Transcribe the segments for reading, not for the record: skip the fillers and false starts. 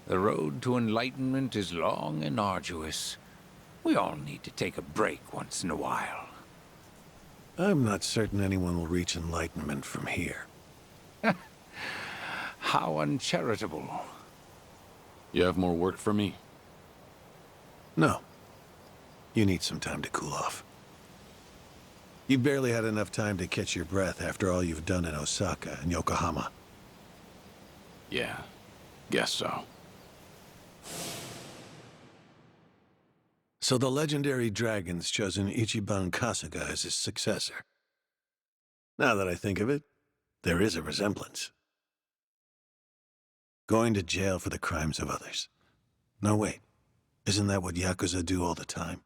The road to enlightenment is long and arduous. We all need to take a break once in a while. I'm not certain anyone will reach enlightenment from here. How uncharitable. You have more work for me? No. You need some time to cool off. You barely had enough time to catch your breath after all you've done in Osaka and Yokohama. Yeah, guess so. So the legendary dragon's chosen Ichiban Kasuga as his successor. Now that I think of it, there is a resemblance. Going to jail for the crimes of others. No, wait. Isn't that what Yakuza do all the time?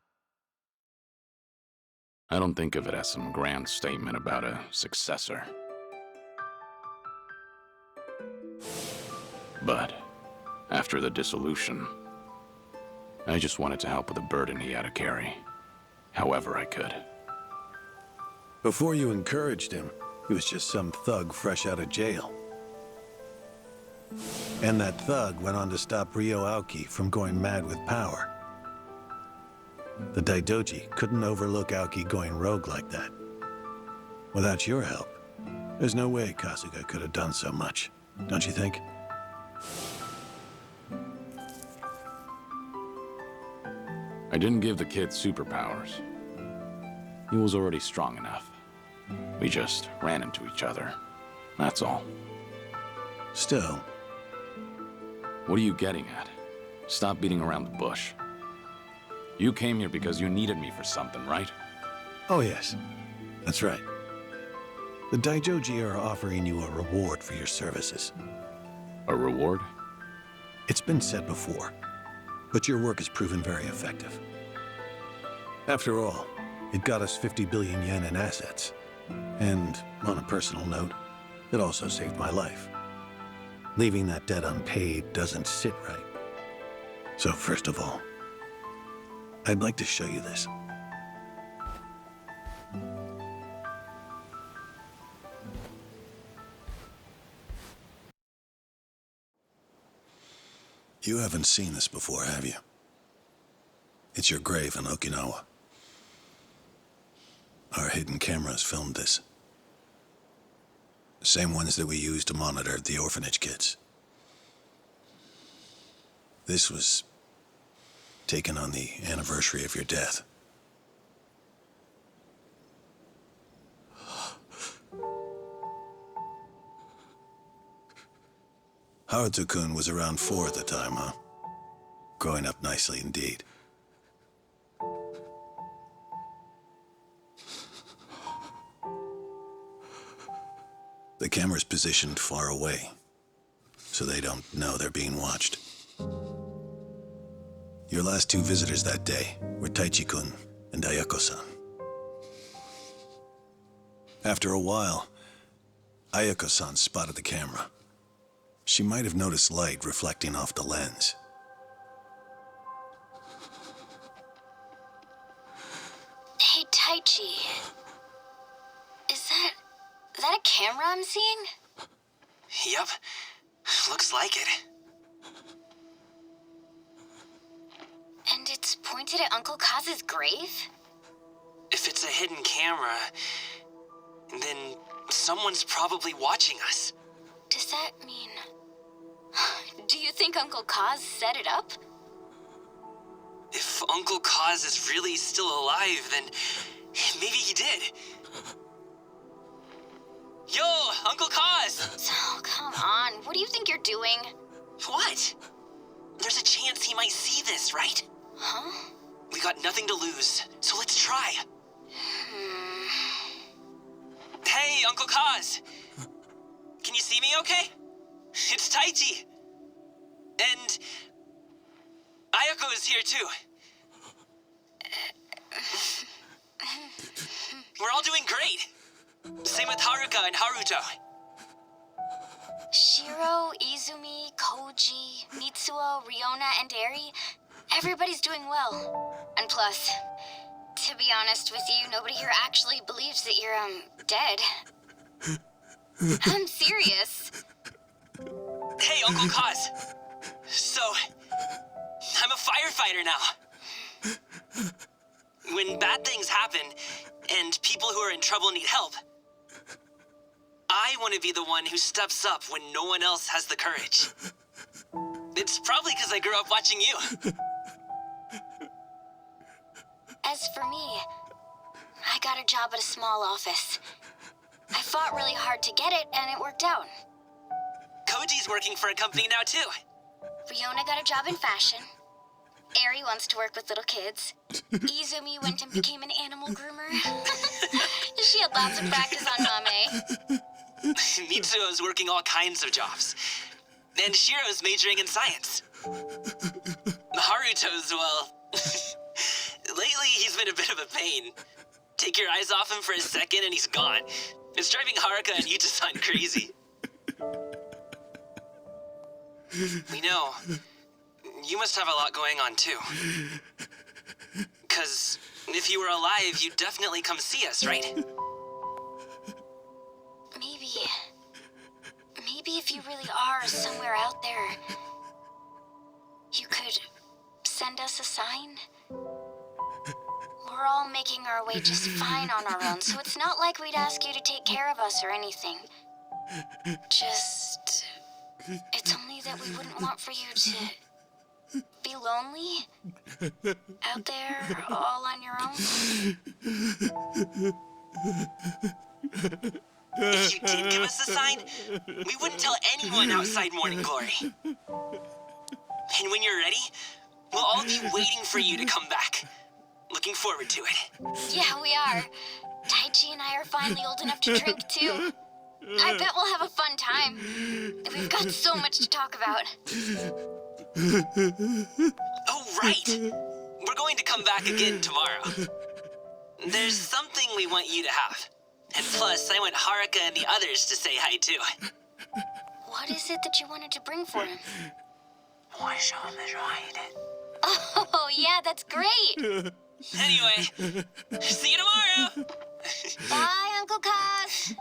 I don't think of it as some grand statement about a successor. But after the dissolution, I just wanted to help with the burden he had to carry, however I could. Before you encouraged him, he was just some thug fresh out of jail. And that thug went on to stop Ryo Aoki from going mad with power. The Daidoji couldn't overlook Aoki going rogue like that. Without your help, there's no way Kasuga could have done so much, don't you think? I didn't give the kid superpowers. He was already strong enough. We just ran into each other. That's all. Still. What are you getting at? Stop beating around the bush. You came here because you needed me for something, right? Oh yes, that's right. The Daijoji are offering you a reward for your services. A reward? It's been said before, but your work has proven very effective. After all, it got us 50 billion yen in assets. And, on a personal note, it also saved my life. Leaving that debt unpaid doesn't sit right. So first of all, I'd like to show you this. You haven't seen this before, have you? It's your grave in Okinawa. Our hidden cameras filmed this. The same ones that we used to monitor the orphanage kids. This was taken on the anniversary of your death. Haruto-kun was around 4 at the time, huh? Growing up nicely indeed. The camera's positioned far away, so they don't know they're being watched. Your last 2 visitors that day were Taichi-kun and Ayako-san. After a while, Ayako-san spotted the camera. She might have noticed light reflecting off the lens. Hey, Taichi. Is that a camera I'm seeing? Yep. Looks like it. And it's pointed at Uncle Kaz's grave? If it's a hidden camera, then someone's probably watching us. Does that mean... Do you think Uncle Kaz set it up? If Uncle Kaz is really still alive, then maybe he did. Yo, Uncle Kaz! Oh, come on. What do you think you're doing? What? There's a chance he might see this, right? Huh? We got nothing to lose, so let's try. Hey, Uncle Kaz! Can you see me okay? It's Taichi! And... Ayako is here too. We're all doing great. Same with Haruka and Haruto. Shiro, Izumi, Koji, Mitsuo, Riona, and Eri, everybody's doing well. And plus, to be honest with you, nobody here actually believes that you're, dead. I'm serious. Hey, Uncle Kaz. So, I'm a firefighter now. When bad things happen, and people who are in trouble need help, I want to be the one who steps up when no one else has the courage. It's probably because I grew up watching you. As for me, I got a job at a small office. I fought really hard to get it, and it worked out. Koji's working for a company now, too. Riona got a job in fashion. Eri wants to work with little kids. Izumi went and became an animal groomer. She had lots of practice on Mame. Mitsuo's working all kinds of jobs. And Shiro's majoring in science. Haruto's, well... lately, he's been a bit of a pain. Take your eyes off him for a second and he's gone. It's driving Haruka and Yuta-san crazy. We know. You must have a lot going on, too. 'Cause if you were alive, you'd definitely come see us, right? Maybe if you really are somewhere out there, you could send us a sign? We're all making our way just fine on our own, so it's not like we'd ask you to take care of us or anything. Just... it's only that we wouldn't want for you to be lonely out there all on your own. If you did give us a sign, we wouldn't tell anyone outside Morning Glory. And when you're ready, we'll all be waiting for you to come back. Looking forward to it. Yeah, we are. Taichi and I are finally old enough to drink, too. I bet we'll have a fun time. We've got so much to talk about. Oh, right! We're going to come back again tomorrow. There's something we want you to have. And plus, I want Haruka and the others to say hi, too. What is it that you wanted to bring for him? Oh, yeah, that's great. Anyway, see you tomorrow! Bye, Uncle Kaz.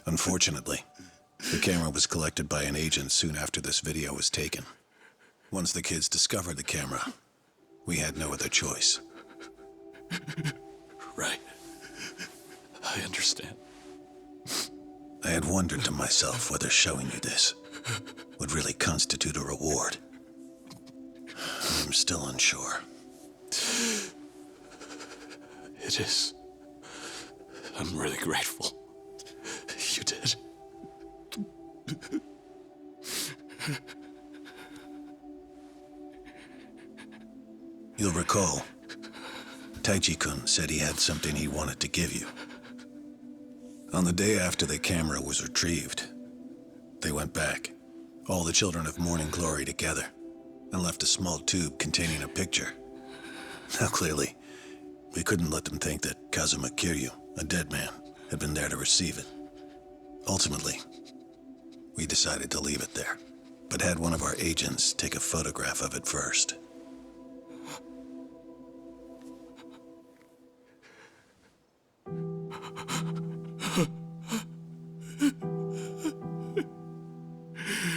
Unfortunately, the camera was collected by an agent soon after this video was taken. Once the kids discovered the camera, we had no other choice. Right. I understand. I had wondered to myself whether showing you this would really constitute a reward. I'm still unsure. It is. I'm really grateful. You did. You'll recall, Taichi-kun said he had something he wanted to give you. On the day after the camera was retrieved, they went back, all the children of Morning Glory together, and left a small tube containing a picture. Now clearly, we couldn't let them think that Kazuma Kiryu, a dead man, had been there to receive it. Ultimately, we decided to leave it there, but had one of our agents take a photograph of it first.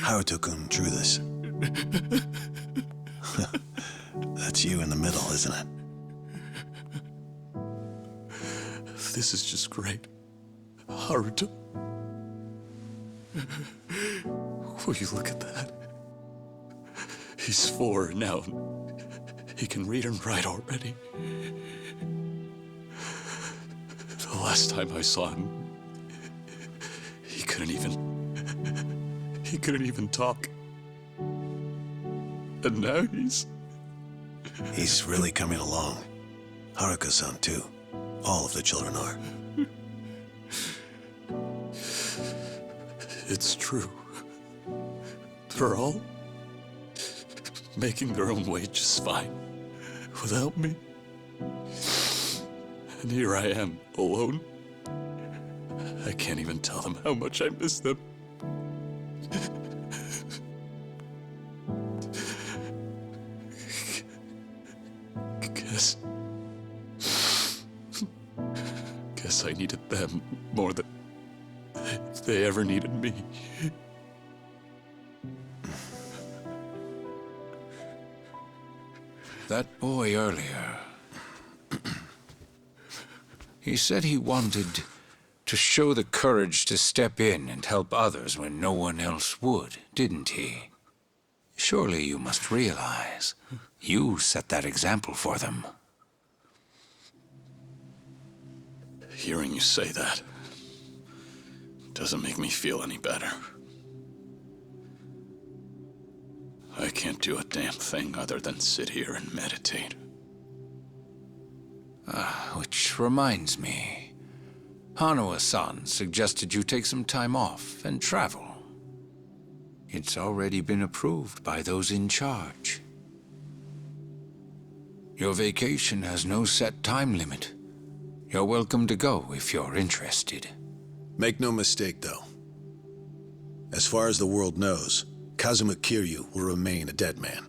Haruto-kun drew this. That's you in the middle, isn't it? This is just great. Haruto. Will you look at that? He's 4 now. He can read and write already. The last time I saw him, he couldn't even talk. And now He's really coming along. Haruka-san, too. All of the children are. It's true. They're all making their own way just fine without me. And here I am, alone. I can't even tell them how much I miss them. Guess I needed them more than if they ever needed me. That boy earlier, he said he wanted to show the courage to step in and help others when no one else would, didn't he? Surely you must realize you set that example for them. Hearing you say that doesn't make me feel any better. I can't do a damn thing other than sit here and meditate. Which reminds me, Hanawa-san suggested you take some time off and travel. It's already been approved by those in charge. Your vacation has no set time limit. You're welcome to go if you're interested. Make no mistake, though. As far as the world knows, Kazuma Kiryu will remain a dead man.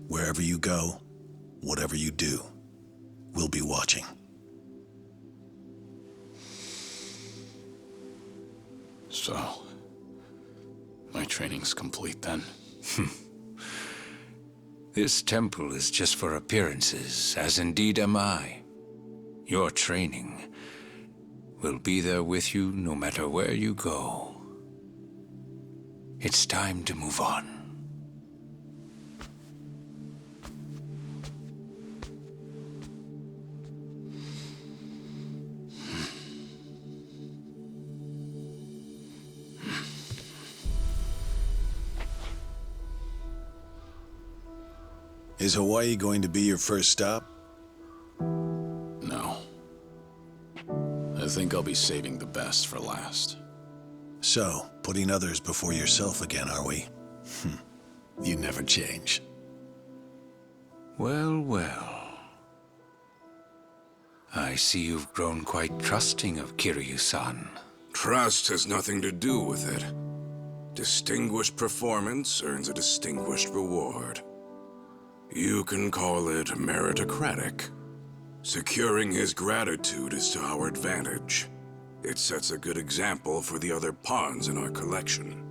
Wherever you go, whatever you do, we'll be watching. So, my training's complete then? This temple is just for appearances, as indeed am I. Your training will be there with you no matter where you go. It's time to move on. Is Hawaii going to be your first stop? No. I think I'll be saving the best for last. So, putting others before yourself again, are we? You never change. Well, well. I see you've grown quite trusting of Kiryu-san. Trust has nothing to do with it. Distinguished performance earns a distinguished reward. You can call it meritocratic. Securing his gratitude is to our advantage. It sets a good example for the other pawns in our collection.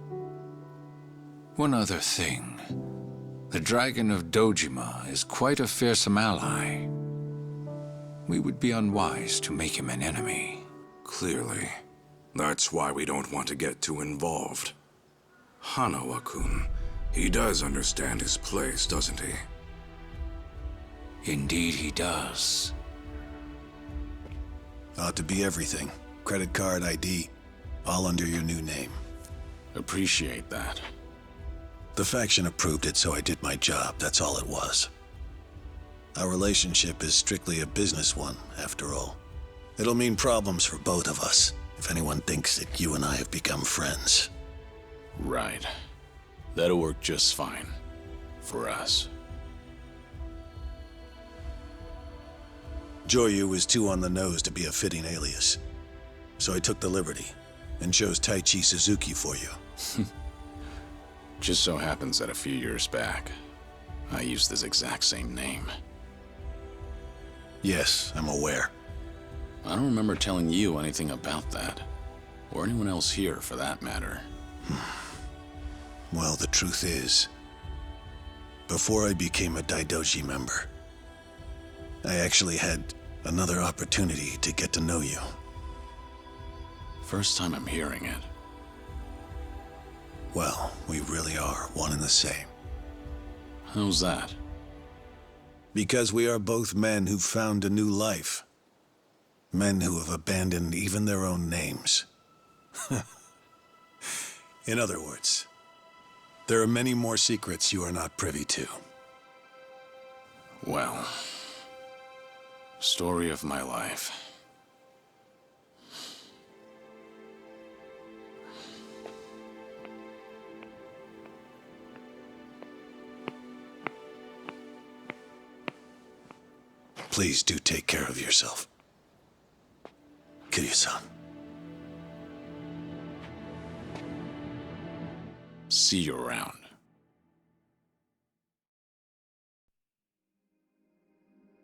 One other thing. The Dragon of Dojima is quite a fearsome ally. We would be unwise to make him an enemy. Clearly. That's why we don't want to get too involved. Hanawa-kun, he does understand his place, doesn't he? Indeed he does. Ought to be everything. Credit card, ID, all under your new name. Appreciate that. The faction approved it, so I did my job. That's all it was. Our relationship is strictly a business one, after all. It'll mean problems for both of us, if anyone thinks that you and I have become friends. Right. That'll work just fine. For us. Joyu was too on the nose to be a fitting alias. So I took the liberty, and chose Taichi Suzuki for you. Just so happens that a few years back, I used this exact same name. Yes, I'm aware. I don't remember telling you anything about that. Or anyone else here, for that matter. Well, the truth is, before I became a Daidoji member, I actually had another opportunity to get to know you. First time I'm hearing it. Well, we really are one and the same. How's that? Because we are both men who've found a new life. Men who have abandoned even their own names. In other words, there are many more secrets you are not privy to. Well, story of my life. Please do take care of yourself. Kiryu-san. See you around.